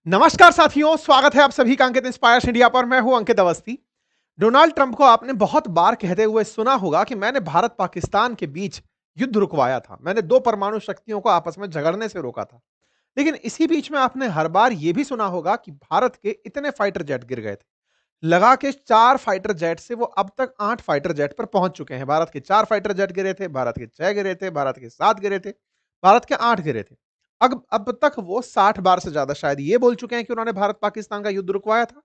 नमस्कार साथियों, स्वागत है आप सभी का अंकित इंस्पायर्स इंडिया पर। मैं हूं अंकित अवस्थी। डोनाल्ड ट्रंप को आपने बहुत बार कहते हुए सुना होगा कि मैंने भारत पाकिस्तान के बीच युद्ध रुकवाया था, मैंने दो परमाणु शक्तियों को आपस में झगड़ने से रोका था। लेकिन इसी बीच में आपने हर बार यह भी सुना होगा कि भारत के इतने फाइटर जेट गिर गए थे। लगा के 4 फाइटर जेट से वो अब तक 8 फाइटर जेट पर पहुंच चुके हैं। भारत के 4 फाइटर जेट गिरे थे, भारत के 6 गिरे थे, भारत के 7 गिरे थे, भारत के 8 गिरे थे। अब तक वो 60 बार से ज्यादा शायद ये बोल चुके हैं कि उन्होंने भारत पाकिस्तान का युद्ध रुकवाया था।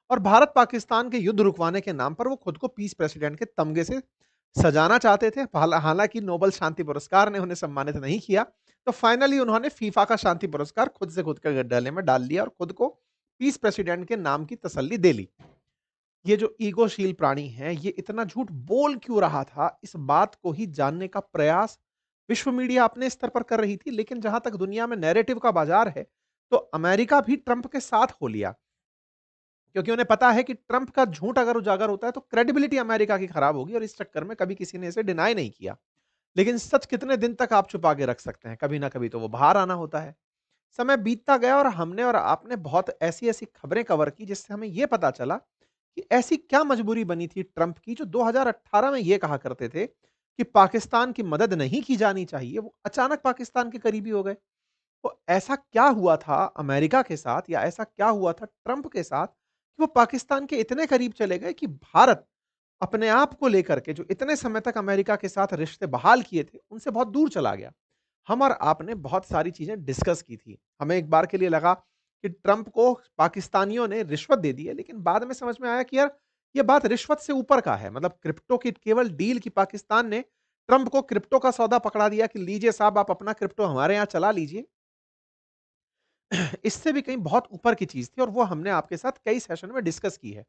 और भारत पाकिस्तान के युद्ध रुकवाने के नाम पर वो खुद को पीस प्रेसिडेंट के तमगे से सजाना चाहते थे। हालांकि नोबेल शांति पुरस्कार ने उन्हें सम्मानित नहीं किया, तो फाइनली उन्होंने फीफा का शांति पुरस्कार खुद के गले में डाल लिया और खुद को पीस प्रेसिडेंट के नाम की तसल्ली दे ली। ये जो ईगोशील प्राणी है, ये इतना झूठ बोल क्यों रहा था, इस बात को ही जानने का प्रयास विश्व मीडिया अपने स्तर पर कर रही थी। लेकिन जहां तक दुनिया में नैरेटिव का बाजार है, तो अमेरिका भी ट्रंप के साथ हो लिया, क्योंकि उन्हें पता है कि ट्रंप का झूठ अगर उजागर होता है तो क्रेडिबिलिटी अमेरिका की खराब होगी, और इस चक्कर में कभी किसी ने इसे डिनाई नहीं किया। लेकिन सच कितने दिन तक आप छुपा के रख सकते हैं? कभी ना कभी तो वो बाहर आना होता है। समय बीतता गया और हमने और आपने बहुत ऐसी ऐसी खबरें कवर की, जिससे हमें यह पता चला कि ऐसी क्या मजबूरी बनी थी ट्रंप की, जो 2018 में यह कहा करते थे कि पाकिस्तान की मदद नहीं की जानी चाहिए, वो अचानक पाकिस्तान के करीबी हो गए। तो ऐसा क्या हुआ था अमेरिका के साथ, या ऐसा क्या हुआ था ट्रंप के साथ कि वो पाकिस्तान के इतने करीब चले गए कि भारत अपने आप को लेकर के जो इतने समय तक अमेरिका के साथ रिश्ते बहाल किए थे, उनसे बहुत दूर चला गया। हम और आपने बहुत सारी चीजें डिस्कस की थी। हमें एक बार के लिए लगा कि ट्रंप को पाकिस्तानियों ने रिश्वत दे दी है, लेकिन बाद में समझ में आया कि यार, ये बात रिश्वत से ऊपर का है। मतलब क्रिप्टो की केवल डील की पाकिस्तान ने ट्रंप को क्रिप्टो का सौदा पकड़ा दिया कि लीजिए साहब, आप अपना क्रिप्टो हमारे यहां चला लीजिए। इससे भी कहीं बहुत ऊपर की चीज थी, और वो हमने आपके साथ कई सेशन में डिस्कस की है।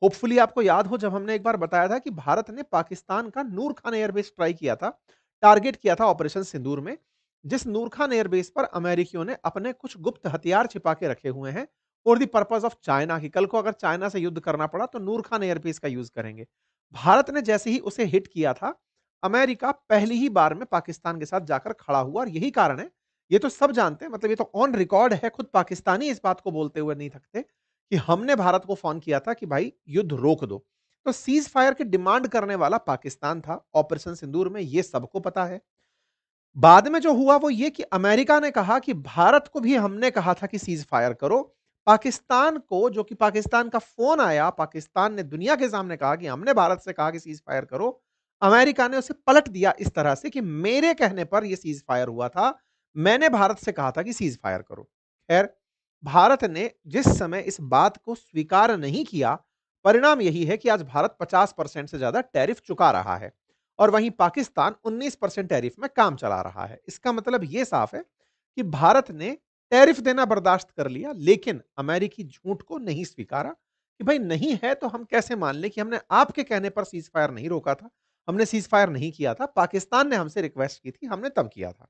होपफुली आपको याद हो, जब हमने एक बार बताया था कि भारत ने पाकिस्तान का नूर खान एयरबेस ट्राई किया था, टारगेट किया था ऑपरेशन सिंदूर में, जिस नूर खान एयरबेस पर अमेरिकियों ने अपने कुछ गुप्त हथियार छिपा के रखे हुए हैं for the purpose of China, कि कल को अगर चाइना से युद्ध करना पड़ा तो नूर खान एयरबेस का यूज करेंगे। भारत ने जैसे ही उसे हिट किया था, अमेरिका पहली ही बार में पाकिस्तान के साथ जाकर खड़ा हुआ, और यही कारण है, ये तो सब जानते हैं, मतलब ये तो ऑन रिकॉर्ड है, खुद पाकिस्तानी इस बात को बोलते हुए नहीं थकते कि हमने भारत को फोन किया था कि भाई युद्ध रोक दो। तो सीज फायर की डिमांड करने वाला पाकिस्तान था ऑपरेशन सिंदूर में, ये सबको पता है। बाद में जो हुआ वो ये कि अमेरिका ने कहा कि भारत को भी हमने कहा था कि सीज फायर करो। पाकिस्तान को, जो कि पाकिस्तान का फोन आया, पाकिस्तान ने दुनिया के सामने कहा कि हमने भारत से कहा कि सीज फायर करो। अमेरिका ने उसे पलट दिया इस तरह से कि मेरे कहने पर यह सीज फायर हुआ था, मैंने भारत से कहा था कि सीज फायर करो। खैर, भारत ने जिस समय इस बात को स्वीकार नहीं किया, परिणाम यही है कि आज भारत 50% से ज्यादा टैरिफ चुका रहा है, और वहीं पाकिस्तान 19% टैरिफ में काम चला रहा है। इसका मतलब यह साफ है कि भारत ने टैरिफ देना बर्दाश्त कर लिया, लेकिन अमेरिकी झूठ को नहीं स्वीकारा कि भाई नहीं है तो हम कैसे मान लें कि हमने आपके कहने पर सीज फायर नहीं रोका था, हमने सीज फायर नहीं किया था, पाकिस्तान ने हमसे रिक्वेस्ट की थी, हमने तब किया था।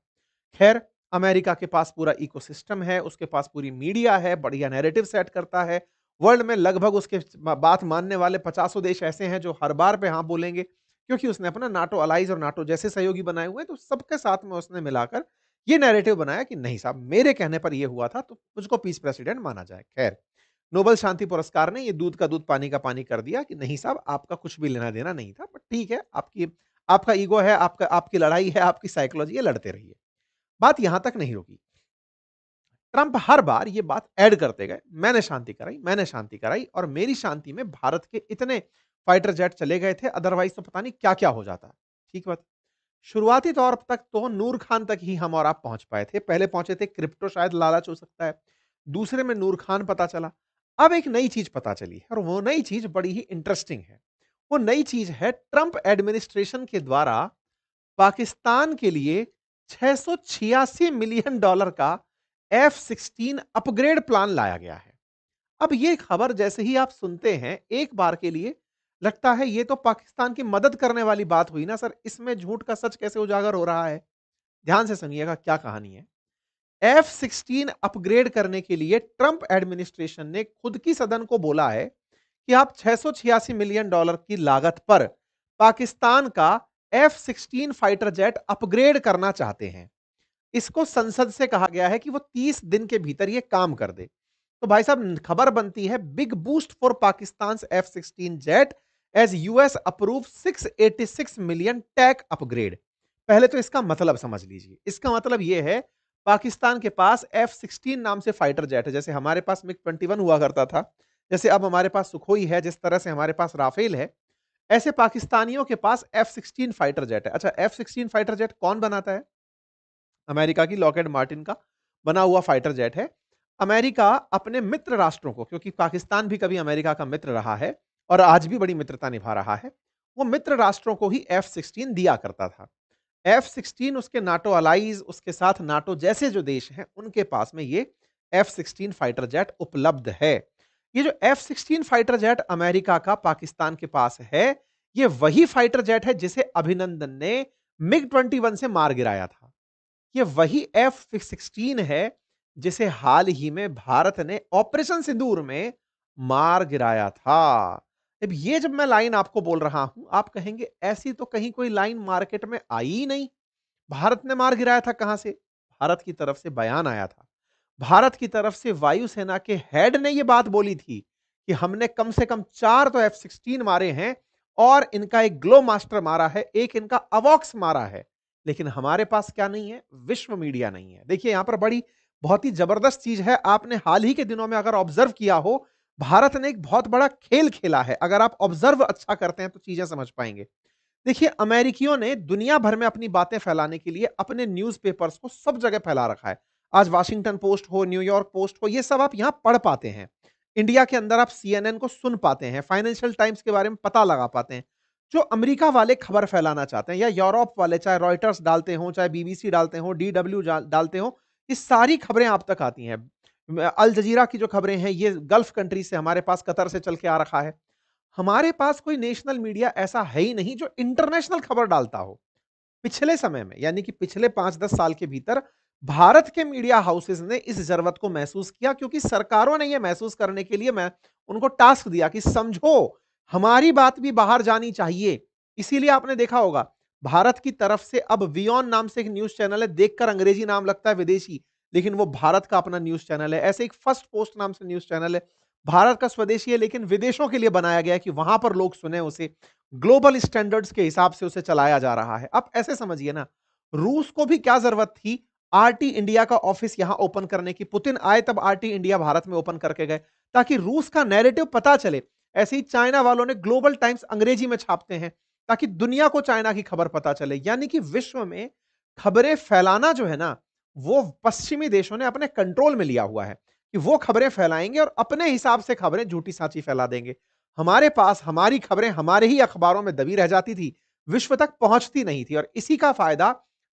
खैर, अमेरिका के पास पूरा इकोसिस्टम है, उसके पास पूरी मीडिया है, बढ़िया नैरेटिव सेट करता है। वर्ल्ड में लगभग उसके बात मानने वाले 50 देश ऐसे हैं जो हर बार पे हाँ बोलेंगे, क्योंकि उसने अपना नाटो अलाइज और नाटो जैसे सहयोगी बनाए हुए हैं, तो सबके साथ में उसने मिलाकर ये नैरेटिव बनाया कि नहीं साहब, मेरे कहने पर ये हुआ था, तो मुझको पीस प्रेसिडेंट माना जाए। खैर, नोबेल शांति पुरस्कार ने ये दूध का दूध पानी का पानी कर दिया कि नहीं साहब, आपका कुछ भी लेना देना नहीं था, बट ठीक है, आपकी आपका ईगो है, आपका आपकी लड़ाई है, आपकी साइकोलॉजी है, लड़ते रहिए। बात यहां तक नहीं रुकी। ट्रंप हर बार ये बात ऐड करते गए, मैंने शांति कराई, मैंने शांति कराई, और मेरी शांति में भारत के इतने फाइटर जेट चले गए थे, अदरवाइज तो पता नहीं क्या क्या हो जाता। ठीक बात। शुरुआती तौर तक तो नूर खान तक ही हम और आप पहुंच पाए थे। पहले पहुंचे थे क्रिप्टो, शायद लालच हो सकता है। दूसरे में नूर खान पता चला। अब एक नई चीज पता चली है, और वो नई चीज बड़ी ही इंटरेस्टिंग है। वो नई चीज है, ट्रंप एडमिनिस्ट्रेशन के द्वारा पाकिस्तान के लिए $686 मिलियन का F-16 अपग्रेड प्लान लाया गया है। अब ये खबर जैसे ही आप सुनते हैं, एक बार के लिए लगता है ये तो पाकिस्तान की मदद करने वाली बात हुई ना सर, इसमें झूठ का सच कैसे उजागर हो रहा है? ध्यान से सुनिएगा क्या कहानी है। F-16 अपग्रेड करने के लिए ट्रंप एडमिनिस्ट्रेशन ने खुद की सदन को बोला है कि आप $686 मिलियन की लागत पर पाकिस्तान का F-16 फाइटर जेट अपग्रेड करना चाहते हैं। इसको संसद से कहा गया है कि वो 30 दिन के भीतर ये काम कर दे। तो भाई साहब खबर बनती है big boost for Pakistan F-16 jet as US approve 686 million tech upgrade. पहले तो इसका मतलब समझ लीजिए। इसका मतलब यह है पाकिस्तान के पास F-16 नाम से फाइटर जेट है। जैसे हमारे पास मिग-21 हुआ करता था, जैसे अब हमारे पास सुखोई है, जिस तरह से हमारे पास राफेल है, ऐसे पाकिस्तानियों के पास F-16 फाइटर जेट है। अच्छा, F-16 फाइटर जेट कौन बनाता है? अमेरिका की लॉकहेड मार्टिन का बना हुआ फाइटर जेट है। अमेरिका अपने मित्र राष्ट्रों को, क्योंकि पाकिस्तान भी कभी अमेरिका का मित्र रहा है और आज भी बड़ी मित्रता निभा रहा है, वो मित्र राष्ट्रों को ही F-16 दिया करता था। F-16 उसके नाटो अलाइज, उसके साथ नाटो जैसे जो देश हैं, उनके पास में ये F-16 फाइटर जेट उपलब्ध है। ये जो F-16 फाइटर जेट अमेरिका का पाकिस्तान के पास है, ये वही फाइटर जेट है जिसे अभिनंदन ने मिग-21 से मार गिराया था। ये वही F-16 है जिसे हाल ही में भारत ने ऑपरेशन सिंदूर में मार गिराया था। अब ये जब मैं लाइन आपको बोल रहा हूं, आप कहेंगे ऐसी तो कहीं कोई लाइन मार्केट में आई ही नहीं। भारत ने मार गिराया था कहां से? भारत की तरफ से बयान आया था। भारत की तरफ से वायुसेना के हेड ने यह बात बोली थी कि हमने कम से कम 4 तो F-16 मारे हैं और इनका एक ग्लो मास्टर मारा है, एक इनका अवॉक्स मारा है। लेकिन हमारे पास क्या नहीं है? विश्व मीडिया नहीं है। देखिए यहां पर बड़ी बहुत ही जबरदस्त चीज है। आपने हाल ही के दिनों में अगर ऑब्जर्व किया हो, भारत ने एक बहुत बड़ा खेल खेला है। अगर आप ऑब्जर्व अच्छा करते हैं तो चीजें समझ पाएंगे। देखिए, अमेरिकियों ने दुनिया भर में अपनी बातें फैलाने के लिए अपने न्यूज़पेपर्स को सब जगह फैला रखा है। आज वाशिंगटन पोस्ट हो, न्यूयॉर्क पोस्ट हो, ये सब आप यहां पढ़ पाते हैं। इंडिया के अंदर आप सीएनएन को सुन पाते हैं, फाइनेंशियल टाइम्स के बारे में पता लगा पाते हैं। जो अमेरिका वाले खबर फैलाना चाहते हैं या यूरोप वाले, चाहे रॉयटर्स डालते हों, चाहे बीबीसी डालते हों, डीडब्ल्यू डालते हों, ये सारी खबरें आप तक आती हैं। अल जजीरा की जो खबरें हैं, ये गल्फ कंट्री से हमारे पास कतर से चल के आ रखा है। हमारे पास कोई नेशनल मीडिया ऐसा है ही नहीं जो इंटरनेशनल खबर डालता हो। पिछले समय में, यानी कि पिछले 5-10 साल के भीतर भारत के मीडिया हाउसेस ने इस जरूरत को महसूस किया, क्योंकि सरकारों ने यह महसूस करने के लिए मैं उनको टास्क दिया कि समझो, हमारी बात भी बाहर जानी चाहिए। इसीलिए आपने देखा होगा, भारत की तरफ से अब वियोन नाम से एक न्यूज़ चैनल है, देखकर अंग्रेजी नाम लगता है विदेशी, लेकिन वो भारत का अपना न्यूज़ चैनल है। ऐसे एक फर्स्ट पोस्ट नाम से न्यूज़ चैनल है, भारत का स्वदेशी है लेकिन विदेशों के लिए बनाया गया है कि वहां पर लोग सुने उसे। ग्लोबल स्टैंडर्ड्स के हिसाब से उसे चलाया जा रहा है। अब ऐसे समझिए ना, रूस को भी क्या जरूरत थी आरटी इंडिया का ऑफिस यहां ओपन करने की? पुतिन आए तब आरटी इंडिया भारत में ओपन करके गए, ताकि रूस का नैरेटिव पता चले। ऐसे ही चाइना वालों ने ग्लोबल टाइम्स अंग्रेजी में छापते हैं, ताकि दुनिया को चाइना की खबर पता चले। यानी कि विश्व में खबरें फैलाना जो है ना, वो पश्चिमी देशों ने अपने कंट्रोल में लिया हुआ है कि वो खबरें फैलाएंगे और अपने हिसाब से खबरें झूठी साची फैला देंगे। हमारे पास हमारी खबरें हमारे ही अखबारों में दबी रह जाती थी, विश्व तक पहुंचती नहीं थी, और इसी का फायदा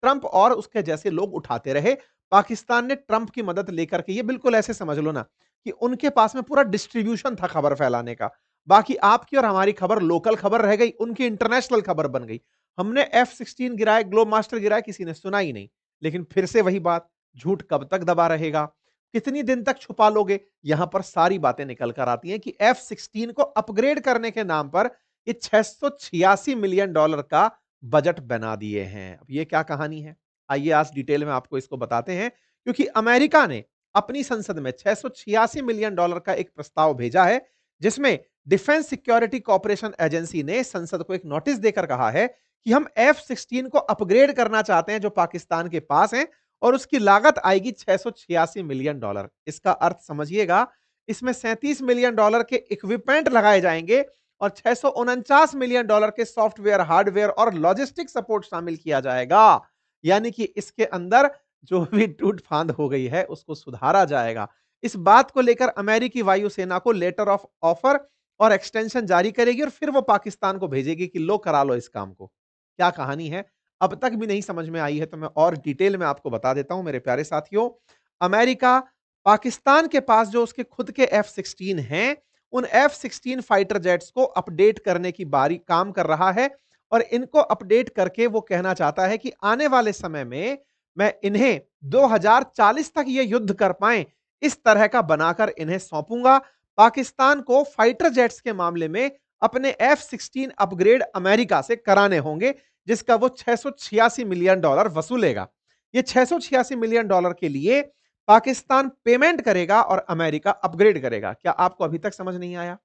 ट्रंप और उसके जैसे लोग उठाते रहे। पाकिस्तान ने ट्रंप की मदद लेकर के, ये बिल्कुल ऐसे समझ लो ना कि उनके पास में पूरा डिस्ट्रीब्यूशन था खबर फैलाने का। बाकी आपकी और हमारी खबर लोकल खबर रह गई, उनकी इंटरनेशनल खबर बन गई। हमने F-16 गिराए, ग्लोब मास्टर गिराए, किसी ने सुना ही नहीं। लेकिन फिर से वही बात, झूठ कब तक दबा रहेगा? कितनी दिन तक छुपा लोगे? यहां पर सारी बातें निकल कर आती हैं कि F-16 को अपग्रेड करने के नाम पर ये $686 मिलियन का बजट बना दिए हैं। अब ये क्या कहानी है? आइए आज डिटेल में आपको इसको बताते हैं, क्योंकि अमेरिका ने अपनी संसद में $686 मिलियन का एक प्रस्ताव भेजा है, जिसमें डिफेंस सिक्योरिटी कॉर्पोरेशन एजेंसी ने संसद को एक नोटिस देकर कहा है कि हम F-16 को अपग्रेड करना चाहते हैं जो पाकिस्तान के पास है, और उसकी लागत आएगी $686 मिलियन। इसका अर्थ समझिएगा, इसमें $37 मिलियन के इक्विपमेंट लगाए जाएंगे और $649 मिलियन के सॉफ्टवेयर, हार्डवेयर और लॉजिस्टिक सपोर्ट शामिल किया जाएगा। यानी कि इसके अंदर जो भी टूट फांद हो गई है उसको सुधारा जाएगा। इस बात को लेकर अमेरिकी वायुसेना को लेटर ऑफ ऑफर और एक्सटेंशन जारी करेगी और फिर वो पाकिस्तान को भेजेगी कि लो करा लो इस काम को। क्या कहानी है, अब तक भी नहीं समझ में आई है तो मैं और डिटेल में आपको बता देता हूं मेरे प्यारे साथियों। अमेरिका पाकिस्तान के पास जो उसके खुद के F-16 हैं, उन F-16 फाइटर जेट्स को अपडेट करने की बारी काम कर रहा है, और इनको अपडेट करके वो कहना चाहता है कि आने वाले समय में मैं इन्हें 2040 तक ये युद्ध कर पाएं, इस तरह का बनाकर इन्हें सौंपूंगा। पाकिस्तान को फाइटर जेट्स के मामले में अपने F-16 अपग्रेड अमेरिका से कराने होंगे, जिसका वो $686 मिलियन वसूलेगा। ये $686 मिलियन के लिए पाकिस्तान पेमेंट करेगा और अमेरिका अपग्रेड करेगा। क्या आपको अभी तक समझ नहीं आया?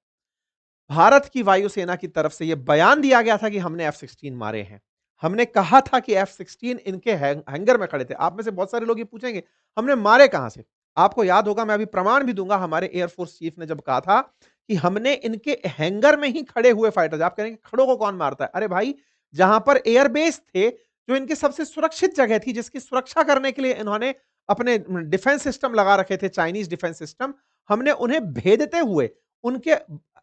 भारत की वायुसेना की तरफ से यह बयान दिया गया था कि हमने F-16 मारे हैं। हमने कहा था कि F-16 इनके हैंगर में खड़े थे। आप में से बहुत सारे लोग ये पूछेंगे, हमने मारे कहां से? आपको याद होगा, मैं अभी प्रमाण भी दूंगा, हमारे एयरफोर्स चीफ ने जब कहा था कि हमने इनके हैंगर में ही खड़े हुए फाइटर्स, आप कहेंगे खड़ों को कौन मारता है? अरे भाई, जहां पर एयरबेस थे, जो इनके सबसे सुरक्षित जगह थी, जिसकी सुरक्षा करने के लिए इन्होंने अपने डिफेंस सिस्टम लगा रखे थे, चाइनीज डिफेंस सिस्टम, हमने उन्हें भेदते हुए उनके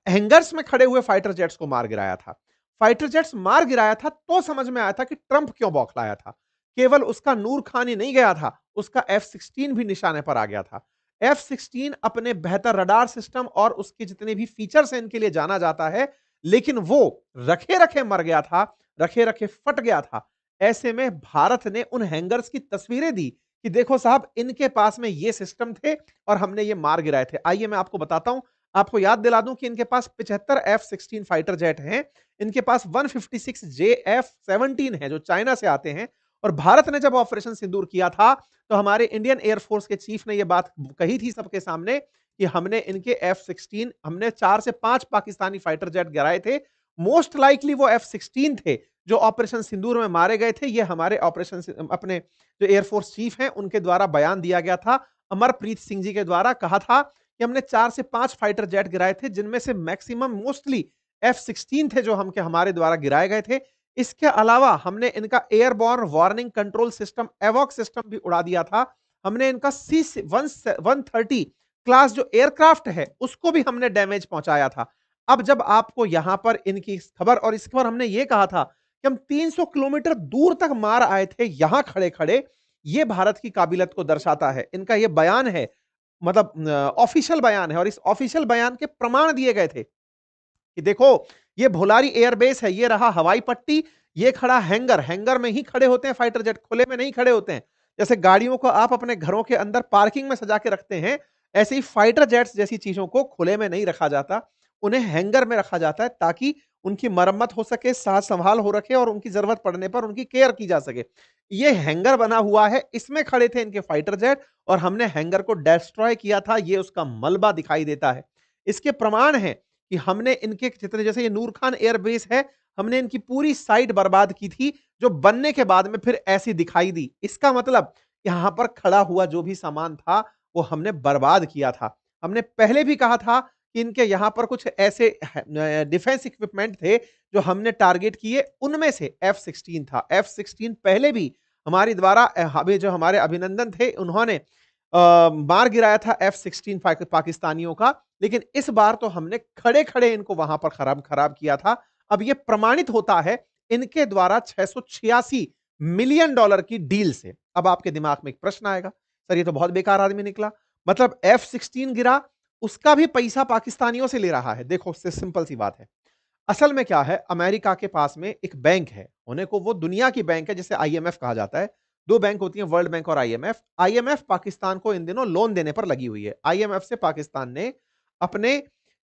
हैंगर्स में खड़े हुए फाइटर जेट्स को मार गिराया था। फाइटर जेट्स मार गिराया था तो समझ में आया था कि ट्रंप क्यों बौखलाया था। केवल उसका नूर खान ही नहीं गया था, उसका F-16 भी निशाने पर आ गया था। F-16 अपने बेहतर रडार सिस्टम और उसके जितने भी फीचर्स हैं, इनके लिए जाना जाता है, लेकिन वो रखे-रखे मर गया था, रखे-रखे फट गया था। ऐसे में भारत ने उन हैंगर्स की तस्वीरें दी कि देखो साहब, इनके पास में ये सिस्टम थे और हमने ये मार गिराए थे। आइए मैं आपको बताता हूं, आपको याद दिला दूं कि इनके पास 75 F-16 फाइटर जेट हैं, इनके पास 156 JF-17 है जो चाइना से आते हैं। और भारत ने जब ऑपरेशन सिंदूर किया था, तो हमारे इंडियन एयरफोर्स के चीफ ने यह बात कही थी सबके सामने कि हमने इनके F-16, हमने 4 से 5 पाकिस्तानी फाइटर जेट गिराए थे। मोस्ट लाइकली वो F-16 थे जो ऑपरेशन सिंदूर में मारे गए थे। ये हमारे ऑपरेशन अपने जो एयरफोर्स चीफ हैं उनके द्वारा बयान दिया गया था, अमरप्रीत सिंह जी के द्वारा कहा था कि हमने 4 से 5 फाइटर जेट गिराए थे, जिनमें से मैक्सिमम मोस्टली F-16 थे जो हमारे द्वारा गिराए गए थे। इसके अलावा हमने इनका एयरबॉर्न वार्निंग कंट्रोल सिस्टम, एवॉक सिस्टम भी उड़ा दिया था। हमने इनका C-130 क्लास जो एयरक्राफ्ट है, उसको भी हमने डैमेज पहुंचाया था। अब जब आपको यहां पर इनकी खबर, और इस पर हमने ये कहा था कि हम 300 किलोमीटर दूर तक मार आए थे यहां खड़े-खड़े, ये भारत की काबिलियत को दर्शाता है। इनका ये बयान है, मतलब ऑफिशियल बयान है, और इस ऑफिशियल बयान के प्रमाण दिए गए थे कि देखो, ये भोलारी एयरबेस है, ये रहा हवाई पट्टी, ये खड़ा हैंगर, हैंगर में ही खड़े होते हैं फाइटर जेट, खुले में नहीं खड़े होते हैं। जैसे गाड़ियों को आप अपने घरों के अंदर पार्किंग में सजा के रखते हैं, ऐसे ही फाइटर जेट्स जैसी चीजों को खुले में नहीं रखा जाता, उन्हें हैंगर में रखा जाता है ताकि उनकी मरम्मत हो सके, साज संभाल हो रखे और उनकी जरूरत पड़ने पर उनकी केयर की जा सके। ये हैंगर बना हुआ है, इसमें खड़े थे इनके फाइटर जेट और हमने हैंगर को डिस्ट्रॉय किया था, ये उसका मलबा दिखाई देता है। इसके प्रमाण है कि हमने इनके जितने, जैसे ये नूर खान एयरबेस है, हमने इनकी पूरी साइट बर्बाद की थी, जो बनने के बाद में फिर ऐसी दिखाई दी। इसका मतलब यहां पर खड़ा हुआ जो भी सामान था, वो हमने बर्बाद किया था। हमने पहले भी कहा था कि इनके यहां पर कुछ ऐसे डिफेंस इक्विपमेंट थे जो हमने टारगेट किए, उनमें से F-16 था। F-16 पहले भी हमारे द्वारा अभी जो हमारे अभिनंदन थे, उन्होंने मार गिराया था F-16 पाकिस्तानियों का, लेकिन इस बार तो हमने खड़े-खड़े इनको वहां पर खराब खराब किया था। अब यह प्रमाणित होता है इनके द्वारा $686 मिलियन की डील से। अब आपके दिमाग में एक प्रश्न आएगा, सर ये तो बहुत बेकार आदमी निकला, मतलब F-16 गिरा, उसका भी पैसा पाकिस्तानियों से ले रहा है। देखो, सिंपल सी बात है। असल में क्या है, अमेरिका के पास में एक बैंक है, होने को वो दुनिया की बैंक है, जिसे IMF कहा जाता है। दो बैंक होती हैं, वर्ल्ड बैंक और IMF। IMF पाकिस्तान को इन दिनों लोन देने पर लगी हुई है। IMF से पाकिस्तान ने अपने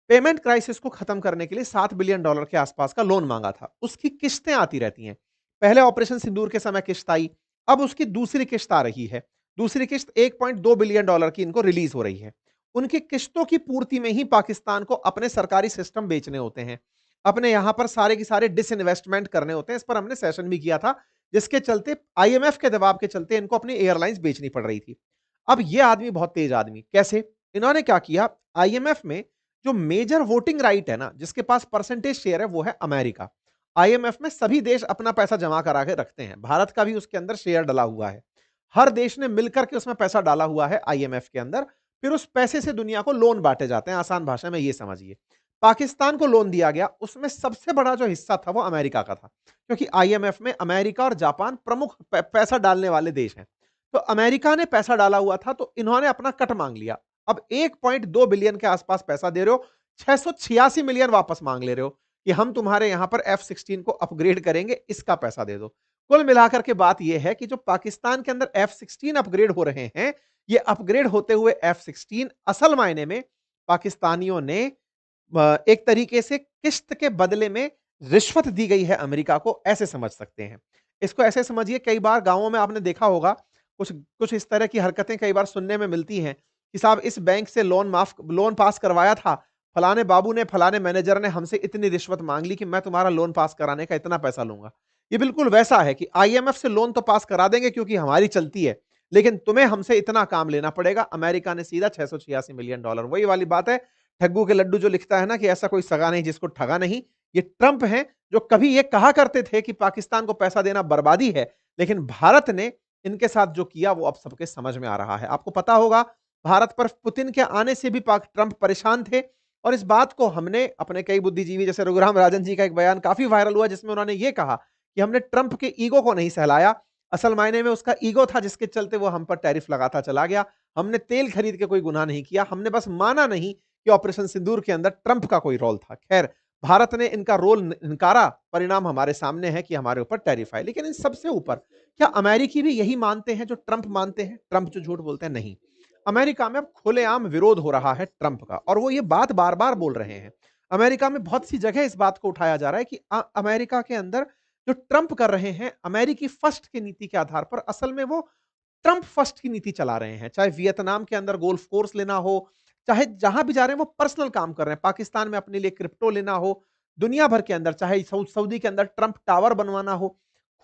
पेमेंट क्राइसिस को खत्म करने के लिए $7 बिलियन के आसपास का लोन मांगा था। उसकी किस्तें आती रहती हैं। पहले ऑपरेशन सिंदूर के समय किस्त आई, अब उसकी दूसरी किस्त आ रही है। दूसरी किस्त $1.2 बिलियन की इनको रिलीज हो रही है। उनकी किस्तों की पूर्ति में ही पाकिस्तान को अपने सरकारी सिस्टम बेचने होते हैं, अपने यहां पर सारे के सारे डिसइन्वेस्टमेंट करने होते हैं। इस पर हमने सेशन भी किया था, जिसके चलते IMF के दबाव के चलते इनको अपनी एयरलाइंस बेचनी पड़ रही थी। अब ये आदमी बहुत तेज आदमी, कैसे? इन्होंने क्या किया, IMF में जो मेजर वोटिंग राइट है ना, जिसके पास परसेंटेज शेयर है, वो है अमेरिका। IMF में सभी देश अपना पैसा जमा करा के रखते हैं, भारत का भी उसके अंदर शेयर डला हुआ है। हर देश ने मिलकर के उसमें पैसा डाला हुआ है IMF के अंदर। फिर उस पैसे से दुनिया को लोन बांटे जाते हैं, आसान भाषा में ये समझिए। पाकिस्तान को लोन दिया गया, उसमें सबसे बड़ा जो हिस्सा था वो अमेरिका का था, क्योंकि IMF में अमेरिका और जापान प्रमुख पैसा डालने वाले देश हैं। तो अमेरिका ने पैसा डाला हुआ था, तो इन्होंने अपना कट मांग लिया। अब 1.2 बिलियन के आसपास पैसा दे रहे हो, 686 मिलियन वापस मांग ले रहे हो कि हम तुम्हारे यहां पर F-16 को अपग्रेड करेंगे, इसका पैसा दे दो। कुल मिलाकर के बात यह है कि जो पाकिस्तान के अंदर F-16 अपग्रेड हो रहे हैं, ये अपग्रेड होते हुए F-16 असल मायने में पाकिस्तानियों ने एक तरीके से किस्त के बदले में रिश्वत दी गई है अमेरिका को, ऐसे समझ सकते हैं। इसको ऐसे समझिए, कई बार गांवों में आपने देखा होगा, कुछ कुछ इस तरह की हरकतें कई बार सुनने में मिलती हैं कि साहब इस बैंक से लोन पास करवाया था, फलाने बाबू ने, फलाने मैनेजर ने हमसे इतनी रिश्वत माँग ली कि मैं तुम्हारा लोन पास कराने का इतना पैसा लूँगा। ये बिल्कुल वैसा है कि आईएमएफ से लोन तो पास करा देंगे क्योंकि हमारी चलती है, लेकिन तुम्हें हमसे इतना काम लेना पड़ेगा। अमेरिका ने सीधा $686 मिलियन, वही वाली बात है, ठग्गू के लड्डू जो लिखता है ना कि ऐसा कोई सगा नहीं जिसको ठगा नहीं। ये ट्रंप हैं जो कभी ये कहा करते थे कि पाकिस्तान को पैसा देना बर्बादी है, लेकिन भारत ने इनके साथ जो किया वो अब सबके समझ में आ रहा है। आपको पता होगा भारत पर पुतिन के आने से भी पाक ट्रंप परेशान थे और इस बात को हमने अपने कई बुद्धिजीवी जैसे रघुराम राजन जी का एक बयान काफ़ी वायरल हुआ जिसमें उन्होंने ये कहा कि हमने ट्रंप के ईगो को नहीं सहलाया, असल मायने में उसका ईगो था जिसके चलते वो हम पर टैरिफ लगाता चला गया। हमने तेल खरीद के कोई गुनाह नहीं किया, हमने बस माना नहीं कि ऑपरेशन सिंदूर के अंदर ट्रंप का कोई रोल था। खैर, भारत ने इनका रोल नकारा, परिणाम हमारे सामने है कि हमारे ऊपर टैरिफ आए। लेकिन इन सबसे ऊपर क्या अमेरिकी भी यही मानते हैं जो ट्रंप मानते हैं? ट्रंप जो झूठ बोलते हैं? नहीं। अमेरिका में अब खुलेआम विरोध हो रहा है ट्रंप का और वो ये बात बार-बार बोल रहे हैं। अमेरिका में बहुत सी जगह इस बात को उठाया जा रहा है कि अमेरिका के अंदर जो ट्रंप कर रहे हैं, अमेरिकी फर्स्ट की नीति के आधार पर असल में वो ट्रंप फर्स्ट की नीति चला रहे हैं। चाहे वियतनाम के अंदर गोल्फ कोर्स लेना हो, चाहे जहां भी जा रहे हैं वो पर्सनल काम कर रहे हैं। पाकिस्तान में अपने लिए क्रिप्टो लेना हो, दुनिया भर के अंदर चाहे सऊदी के अंदर ट्रंप टावर बनवाना हो,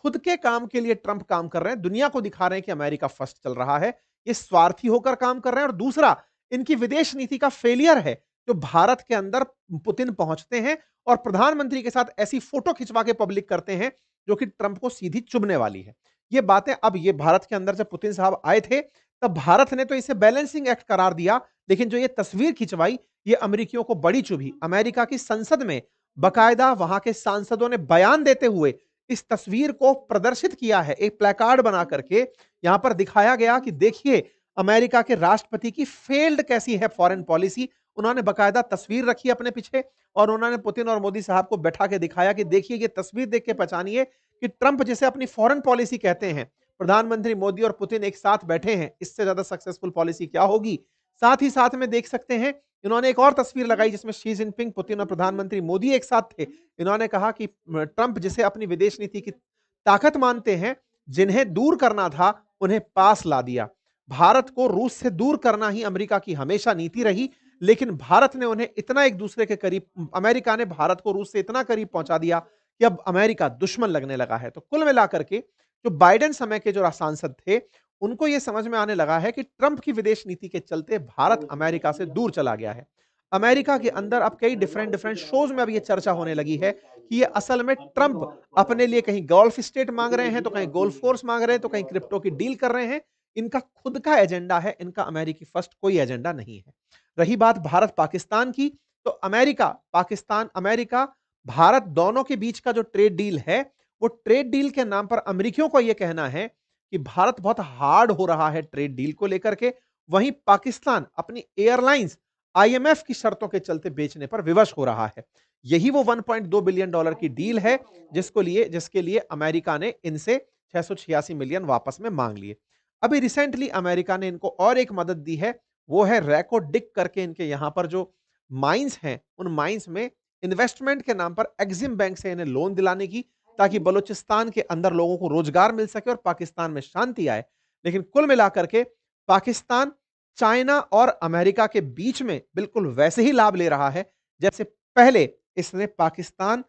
खुद के काम के लिए ट्रंप काम कर रहे हैं। दुनिया को दिखा रहे हैं कि अमेरिका फर्स्ट चल रहा है। ये स्वार्थी होकर काम कर रहे हैं और दूसरा इनकी विदेश नीति का फेलियर है जो भारत के अंदर पुतिन पहुंचते हैं और प्रधानमंत्री के साथ ऐसी फोटो खिंचवा के पब्लिक करते हैं जो कि ट्रंप को सीधी चुभने वाली है। ये बातें अब ये भारत के अंदर जब पुतिन साहब आए थे, तब भारत ने तो इसे बैलेंसिंग एक्ट करार दिया, लेकिन जो ये तस्वीर खिंचवाई, ये अमेरिकियों को बड़ी चुभी। अमेरिका की संसद में बाकायदा वहां के सांसदों ने बयान देते हुए इस तस्वीर को प्रदर्शित किया है। एक प्लेकार्ड बना करके यहां पर दिखाया गया कि देखिए अमेरिका के राष्ट्रपति की फेल्ड कैसी है फॉरेन पॉलिसी। उन्होंने बाकायदा तस्वीर रखी अपने पीछे और उन्होंने पुतिन और मोदी साहब को बैठा के दिखाया कि देखिए ये तस्वीर देख के पहचानिए कि ट्रंप जिसे अपनी फॉरेन पॉलिसी कहते हैं, प्रधानमंत्री मोदी और पुतिन एक साथ बैठे हैं, इससे ज्यादा सक्सेसफुल पॉलिसी क्या होगी। साथ ही साथ में देख सकते हैं इन्होंने एक और तस्वीर लगाई जिसमें शी जिनपिंग, पुतिन और प्रधानमंत्री मोदी एक साथ थे। इन्होंने कहा कि ट्रंप जिसे अपनी विदेश नीति की ताकत मानते हैं, जिन्हें दूर करना था उन्हें पास ला दिया। भारत को रूस से दूर करना ही अमेरिका की हमेशा नीति रही, लेकिन भारत ने उन्हें इतना एक दूसरे के करीब, अमेरिका ने भारत को रूस से इतना करीब पहुंचा दिया कि अब अमेरिका दुश्मन लगने लगा है। तो कुल मिलाकर के जो बाइडेन समय के जो सांसद थे, उनको यह समझ में आने लगा है कि ट्रंप की विदेश नीति के चलते भारत अमेरिका से दूर चला गया है। अमेरिका के अंदर अब कई डिफरेंट डिफरेंट शोज में अब ये चर्चा होने लगी है कि ये असल में ट्रंप अपने लिए कहीं गोल्फ स्टेट मांग रहे हैं, तो कहीं गोल्फ कोर्स मांग रहे हैं, तो कहीं क्रिप्टो की डील कर रहे हैं। इनका खुद का एजेंडा है, इनका अमेरिकी फर्स्ट कोई एजेंडा नहीं है। रही बात भारत पाकिस्तान की, तो अमेरिका, पाकिस्तान, अमेरिका, भारत दोनों के बीच का जो ट्रेड डील है, वो ट्रेड डील के नाम पर अमेरिकियों को यह कहना है कि भारत बहुत हार्ड हो रहा है ट्रेड डील को लेकर के। वहीं पाकिस्तान अपनी एयरलाइंस आईएमएफ की शर्तों के चलते बेचने पर विवश हो रहा है। यही वो $1.2 बिलियन की डील है जिसके लिए अमेरिका ने इनसे 686 मिलियन वापस में मांग लिए। अभी रिसेंटली अमेरिका ने इनको और एक मदद दी है, वो है रैको डिक करके इनके यहां पर जो माइंस हैं, उन माइंस में इन्वेस्टमेंट के नाम पर एक्सिम बैंक से इन्हें लोन दिलाने की, ताकि बलूचिस्तान के अंदर लोगों को रोजगार मिल सके और पाकिस्तान में शांति आए। लेकिन कुल मिलाकर के पाकिस्तान चाइना और अमेरिका के बीच में बिल्कुल वैसे ही लाभ ले रहा है जैसे पहले इसने पाकिस्तान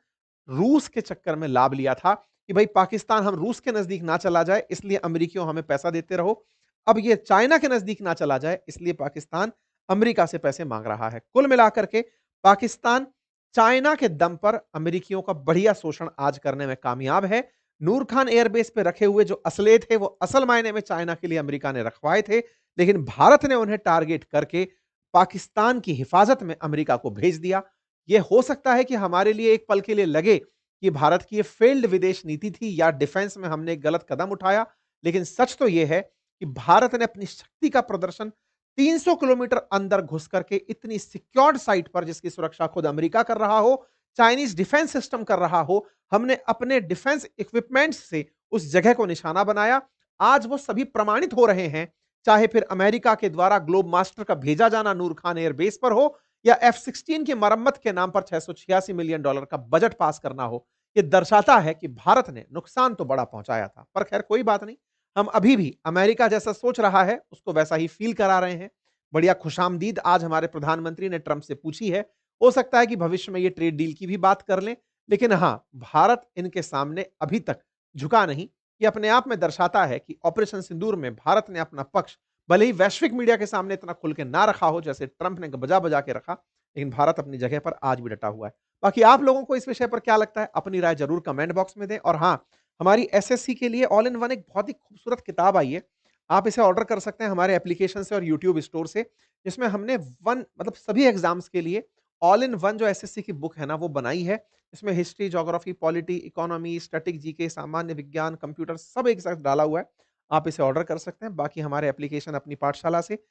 रूस के चक्कर में लाभ लिया था कि भाई पाकिस्तान हम रूस के नजदीक ना चला जाए इसलिए अमेरिकियों हमें पैसा देते रहो। अब ये चाइना के नजदीक ना चला जाए इसलिए पाकिस्तान अमेरिका से पैसे मांग रहा है। कुल मिलाकर के पाकिस्तान चाइना के दम पर अमेरिकियों का बढ़िया शोषण आज करने में कामयाब है। नूर खान एयरबेस पे रखे हुए जो असले थे वो असल मायने में चाइना के लिए अमेरिका ने रखवाए थे, लेकिन भारत ने उन्हें टारगेट करके पाकिस्तान की हिफाजत में अमेरिका को भेज दिया। यह हो सकता है कि हमारे लिए एक पल के लिए लगे कि भारत की ये फेल्ड विदेश नीति थी या डिफेंस में हमने एक गलत कदम उठाया, लेकिन सच तो यह है कि भारत ने अपनी शक्ति का प्रदर्शन 300 किलोमीटर अंदर घुस करके इतनी सिक्योर्ड साइट पर, जिसकी सुरक्षा खुद अमेरिका कर रहा हो, चाइनीज डिफेंस सिस्टम कर रहा हो, हमने अपने डिफेंस इक्विपमेंट्स से उस जगह को निशाना बनाया। आज वो सभी प्रमाणित हो रहे हैं, चाहे फिर अमेरिका के द्वारा ग्लोब मास्टर का भेजा जाना नूर खान एयरबेस पर हो या F-16 की मरम्मत के नाम पर $686 मिलियन का बजट पास करना हो। ये दर्शाता है कि भारत ने नुकसान तो बड़ा पहुंचाया था, पर खैर कोई बात नहीं। हम अभी भी अमेरिका जैसा सोच रहा है, उसको वैसा ही फ़ील करा रहे हैं। बढ़िया खुशामदीद आज हमारे प्रधानमंत्री ने ट्रंप से पूछी है। हो सकता है कि भविष्य में ये ट्रेड डील की भी बात कर लें, लेकिन हाँ, भारत इनके सामने अभी तक झुका नहीं। ये अपने आप में दर्शाता है कि ऑपरेशन सिंदूर में भारत ने अपना पक्ष भले ही वैश्विक मीडिया के सामने इतना खुल के ना रखा हो, जैसे ट्रंप ने बजा-बजा के रखा, लेकिन भारत अपनी जगह पर आज भी डटा हुआ है। बाकी आप लोगों को इस विषय पर क्या लगता है? अपनी राय ज़रूर कमेंट बॉक्स में दें और हाँ, हमारी एसएससी के लिए ऑल इन वन एक बहुत ही खूबसूरत किताब आई है। आप इसे ऑर्डर कर सकते हैं हमारे एप्लीकेशन से और यूट्यूब स्टोर से, जिसमें हमने वन मतलब सभी एग्ज़ाम्स के लिए ऑल इन वन जो एसएससी की बुक है ना, वो बनाई है। इसमें history, geography, polity, economy, static GK, सामान्य विज्ञान, कंप्यूटर सब एक साथ डाला हुआ है। आप इसे ऑर्डर कर सकते हैं। बाकी हमारे एप्लीकेशन अपनी पाठशाला से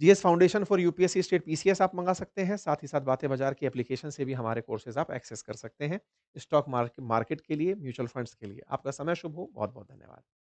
GS foundation for UPSC state PCS आप मँगा सकते हैं। साथ ही साथ बातें बाज़ार की एप्लीकेशन से भी हमारे कोर्सेज़ आप एक्सेस कर सकते हैं। स्टॉक मार्केट के लिए, म्यूचुअल फंड्स के लिए। आपका समय शुभ हो। बहुत-बहुत धन्यवाद।